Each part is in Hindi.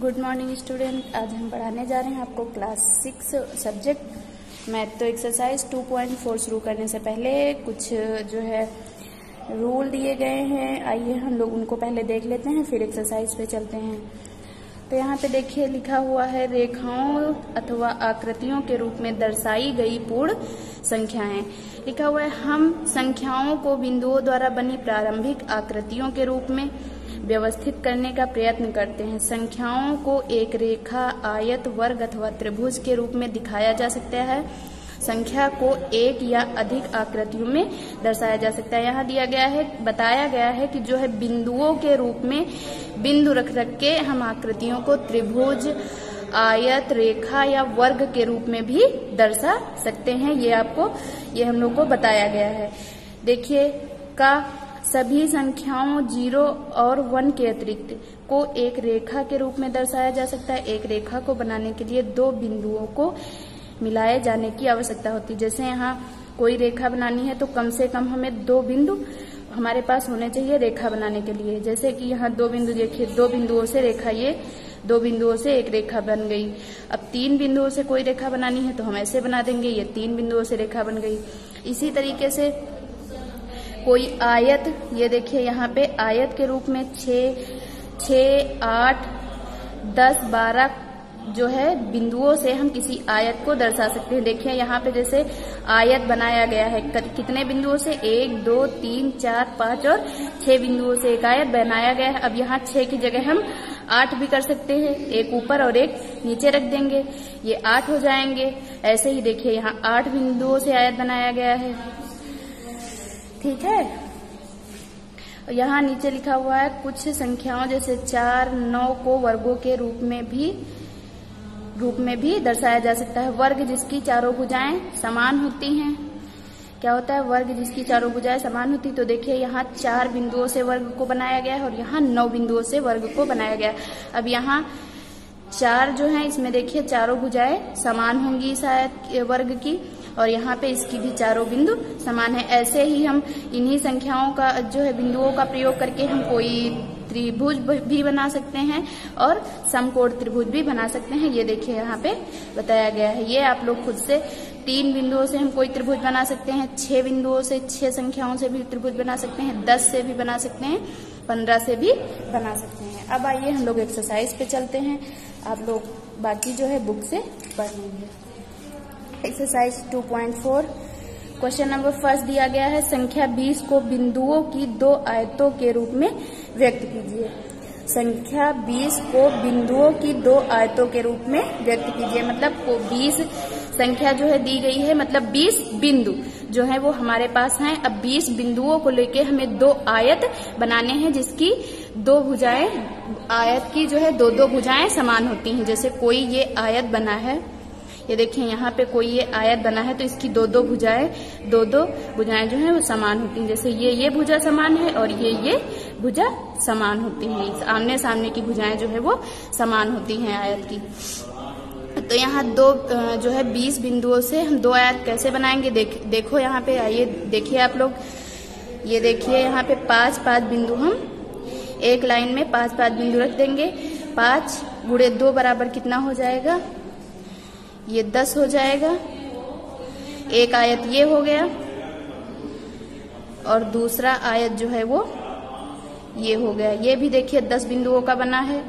Good morning student. आज हम पढ़ाने जा रहे हैं आपको क्लास 6 सब्जेक्ट मैथ। तो एक्सरसाइज 2.4 शुरू करने से पहले कुछ जो है रूल दिए गए हैं, आइए हम लोग उनको पहले देख लेते हैं, फिर एक्सरसाइज पे चलते हैं। तो यहाँ पे देखिए लिखा हुआ है, रेखाओं अथवा आकृतियों के रूप में दर्शाई गई पूर्ण संख्याएं। लिखा हुआ है, हम संख्याओं को बिंदुओं द्वारा बनी प्रारंभिक आकृतियों के रूप में व्यवस्थित करने का प्रयत्न करते हैं। संख्याओं को एक रेखा, आयत, वर्ग अथवा त्रिभुज के रूप में दिखाया जा सकता है। संख्या को एक या अधिक आकृतियों में दर्शाया जा सकता है। यहाँ दिया गया है, बताया गया है कि जो है बिंदुओं के रूप में बिंदु रख के हम आकृतियों को त्रिभुज, आयत, रेखा या वर्ग के रूप में भी दर्शा सकते हैं। ये हम लोग को बताया गया है। देखिए का सभी संख्याओं 0 और 1 के अतिरिक्त को एक रेखा के रूप में दर्शाया जा सकता है। एक रेखा को बनाने के लिए दो बिंदुओं को मिलाए जाने की आवश्यकता होती है। जैसे यहाँ कोई रेखा बनानी है तो कम से कम हमें दो बिंदु हमारे पास होने चाहिए रेखा बनाने के लिए। जैसे कि यहाँ दो बिंदु देखिए, दो बिंदुओं से रेखा, ये दो बिंदुओं से एक रेखा बन गई। अब 3 बिंदुओं से कोई रेखा बनानी है तो हम ऐसे बना देंगे, ये 3 बिंदुओं से रेखा बन गई। इसी तरीके से कोई आयत, ये देखिए यहाँ पे आयत के रूप में 6, 8, 10, 12 जो है बिंदुओं से हम किसी आयत को दर्शा सकते हैं। देखिए यहाँ पे जैसे आयत बनाया गया है, कितने बिंदुओं से, 1, 2, 3, 4, 5 और 6 बिंदुओं से एक आयत बनाया गया है। अब यहाँ 6 की जगह हम 8 भी कर सकते हैं, एक ऊपर और एक नीचे रख देंगे, ये 8 हो जाएंगे। ऐसे ही देखिए यहाँ 8 बिंदुओं से आयत बनाया गया है, ठीक है। और यहाँ नीचे लिखा हुआ है, कुछ संख्याओं जैसे 4, 9 को वर्गों के रूप में भी दर्शाया जा सकता है। वर्ग जिसकी चारों भुजाएं समान होती हैं। क्या होता है वर्ग जिसकी चारों भुजाएं समान होती? तो देखिए यहाँ 4 बिंदुओं से वर्ग को बनाया गया है और यहाँ 9 बिंदुओं से वर्ग को बनाया गया है। अब यहाँ 4 जो है, इसमें देखिए चारों भुजाएं समान होंगी इस आयत वर्ग की, और यहाँ पे इसकी भी चारों बिंदु समान है। ऐसे ही हम इन्हीं संख्याओं का जो है बिंदुओं का प्रयोग करके हम कोई त्रिभुज भी बना सकते हैं और समकोण त्रिभुज भी बना सकते हैं। ये देखिए यहाँ पे बताया गया है। ये आप लोग खुद से 3 बिंदुओं से हम कोई त्रिभुज बना सकते हैं, 6 बिंदुओं से, 6 संख्याओं से भी त्रिभुज बना सकते हैं, 10 से भी बना सकते हैं, 15 से भी बना सकते हैं। अब आइए हम लोग एक्सरसाइज पे चलते हैं। आप लोग बाकी जो है बुक से पढ़ लेंगे। एक्सरसाइज 2.4 क्वेश्चन नंबर फर्स्ट दिया गया है, संख्या 20 को बिंदुओं की 2 आयतों के रूप में व्यक्त कीजिए। संख्या 20 को बिंदुओं की 2 आयतों के रूप में व्यक्त कीजिए। मतलब 20 संख्या जो है दी गई है, मतलब 20 बिंदु जो है वो हमारे पास हैं। अब 20 बिंदुओं को लेके हमें 2 आयत बनाने हैं जिसकी 2 भुजाएं, आयत की जो है 2 भुजाएं समान होती हैं। जैसे कोई ये आयत बना है, ये देखिए यहाँ पे कोई ये आयत बना है तो इसकी 2 भुजाएं जो है वो समान होती हैं। जैसे ये भुजा समान है और ये भुजा समान होती हैं। आमने सामने की भुजाएं जो है वो समान होती हैं आयत की। तो यहाँ जो है 20 बिंदुओं से हम 2 आयत कैसे बनाएंगे? देखो यहाँ पे, आइए देखिए आप लोग, ये देखिए यहाँ पे 5 बिंदु, हम एक लाइन में 5 बिंदु रख देंगे। 5 गुणे 2 बराबर कितना हो जाएगा? ये 10 हो जाएगा। एक आयत ये हो गया और दूसरा आयत जो है वो ये हो गया। ये भी देखिए 10 बिंदुओं का बना है,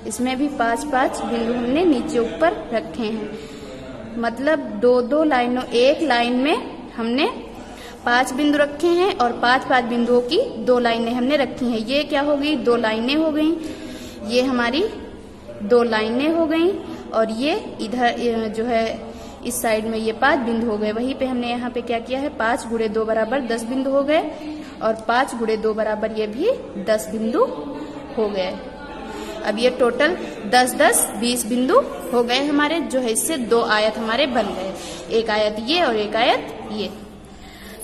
इसमें भी 5 बिंदु हमने नीचे ऊपर रखे हैं। मतलब 2 लाइनों, एक लाइन में हमने 5 बिंदु रखे हैं और 5 बिंदुओं की 2 लाइनें हमने रखी हैं। ये क्या हो गई? 2 लाइनें हो गई। ये हमारी 2 लाइनें हो गई और ये इधर जो है इस साइड में ये 5 बिंदु हो गए। वहीं पे हमने यहाँ पे क्या किया है, 5 गुणे 2 बराबर 10 बिंदु हो गए और 5 गुणे 2 बराबर ये भी 10 बिंदु हो गए। अब ये टोटल 10, 20 बिंदु हो गए हमारे, जो है इससे 2 आयत हमारे बन गए। एक आयत ये और एक आयत ये।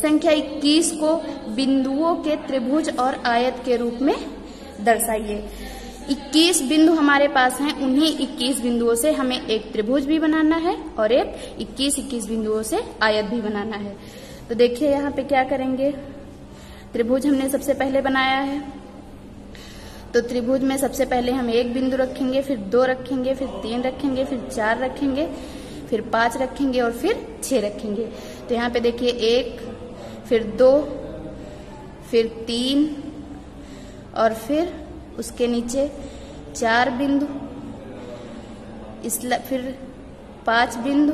संख्या 21 को बिंदुओं के त्रिभुज और आयत के रूप में दर्शाइए। 21 बिंदु हमारे पास हैं, उन्हीं 21 बिंदुओं से हमें एक त्रिभुज भी बनाना है और एक 21 बिंदुओं से आयत भी बनाना है। तो देखिए यहाँ पे क्या करेंगे, त्रिभुज हमने सबसे पहले बनाया है तो त्रिभुज में सबसे पहले हम 1 बिंदु रखेंगे, फिर 2 रखेंगे, फिर 3 रखेंगे, फिर 4 रखेंगे, फिर 5 रखेंगे और फिर 6 रखेंगे। तो यहाँ पे देखिए 1, फिर 2, फिर 3 और फिर उसके नीचे 4 बिंदु, फिर 5 बिंदु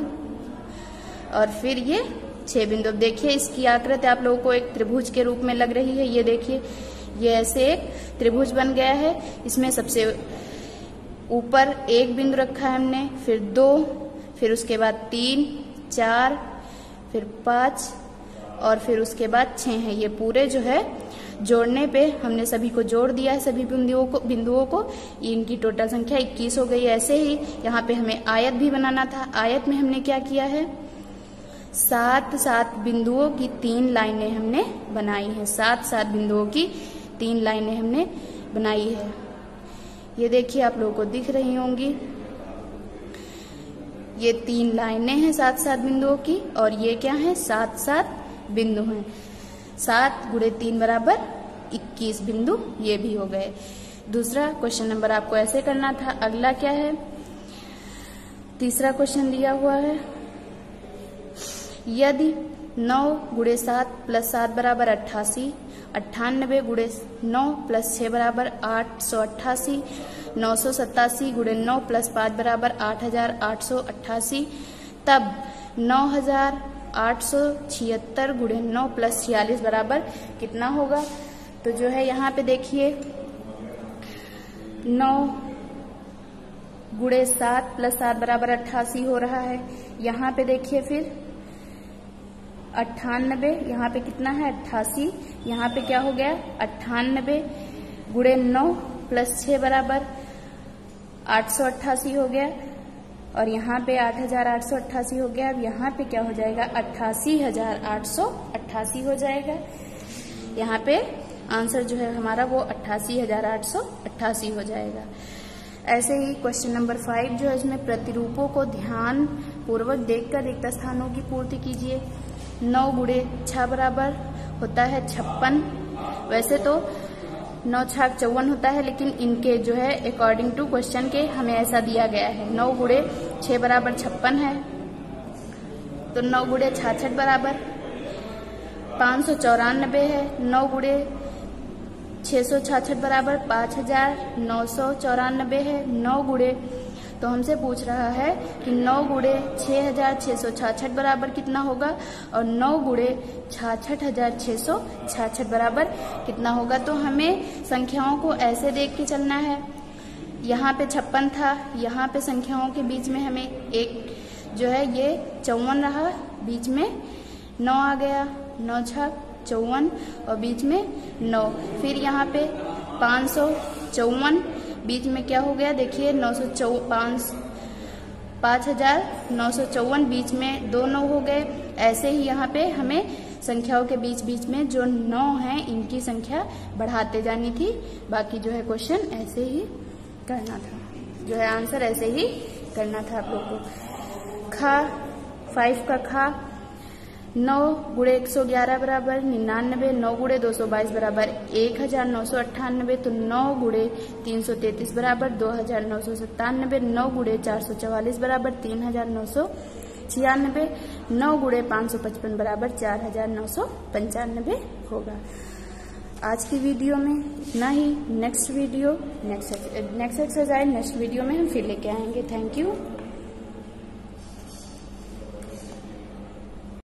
और फिर ये 6 बिंदु। अब देखिए इसकी आकृति आप लोगों को एक त्रिभुज के रूप में लग रही है। ये देखिए ये ऐसे एक त्रिभुज बन गया है। इसमें सबसे ऊपर 1 बिंदु रखा है हमने, फिर 2, फिर उसके बाद 3, 4, फिर 5 और फिर उसके बाद 6 है। ये पूरे जो है जोड़ने पे हमने सभी को जोड़ दिया है, सभी बिंदुओं को इनकी टोटल संख्या 21 हो गई। ऐसे ही यहाँ पे हमें आयत भी बनाना था। आयत में हमने क्या किया है, 7 बिंदुओं की 3 लाइनें हमने बनाई हैं। 7 बिंदुओं की 3 लाइनें हमने बनाई है। ये देखिए आप लोगों को दिख रही होंगी, ये 3 लाइनें हैं 7 बिंदुओं की और ये क्या है, 7 बिंदु हैं। 7 × 3 = 21 बिंदु, ये भी हो गए। दूसरा क्वेश्चन नंबर आपको ऐसे करना था। अगला क्या है, तीसरा क्वेश्चन दिया हुआ है, यदि 9 × 7 + 7 = 88, 98 × 9 + 6 = 888, 987 × 9 + 5 = 8888, तब 9876 × 9 + 46 बराबर कितना होगा। तो जो है यहाँ पे देखिए 9 × 7 + 7 = 88 हो रहा है। यहाँ पे देखिए फिर 98, यहाँ पे कितना है 88, यहाँ पे क्या हो गया 98 × 9 + 6 = 888 हो गया और यहाँ पे 8888 हो गया। अब यहाँ पे क्या हो जाएगा 88888 हो जाएगा। यहाँ पे आंसर जो है हमारा वो 88888 हो जाएगा। ऐसे ही क्वेश्चन नंबर 5 जो है इसमें प्रतिरूपों को ध्यान पूर्वक देखकर रिक्त स्थानों की पूर्ति कीजिए। 9 × 6 बराबर होता है 56। वैसे तो 9 × 6 = 54 होता है, लेकिन इनके जो है अकॉर्डिंग टू क्वेश्चन के हमें ऐसा दिया गया है। 9 × 6 = 56 है, तो 9 × 66 बराबर 594 है। 9 × 666 बराबर 5994 है। 9 × तो हमसे पूछ रहा है कि 9 × 6666 बराबर कितना होगा और 9 × 66666 बराबर कितना होगा। तो हमें संख्याओं को ऐसे देख के चलना है। यहाँ पे 56 था, यहाँ पे संख्याओं के बीच में हमें एक जो है ये 54 रहा, बीच में 9 आ गया, 9 × 6 = 54 और बीच में 9। फिर यहाँ पे 554, बीच में क्या हो गया देखिए 5954, बीच में 2 9 हो गए। ऐसे ही यहाँ पे हमें संख्याओं के बीच में जो 9 हैं इनकी संख्या बढ़ाते जानी थी। बाकी जो है क्वेश्चन ऐसे ही करना था, जो है आंसर ऐसे ही करना था आप लोग को। 5 का खा 9 × 111 बराबर 99, 9 × 222 बराबर 1998, तो 9 × 333 बराबर 2997, 9 × 444 बराबर 3996, 9 × 555 बराबर 4995 होगा। आज की वीडियो में इतना ही। नेक्स्ट एक्सरसाइज नेक्स्ट वीडियो में हम फिर लेके आएंगे। Thank you.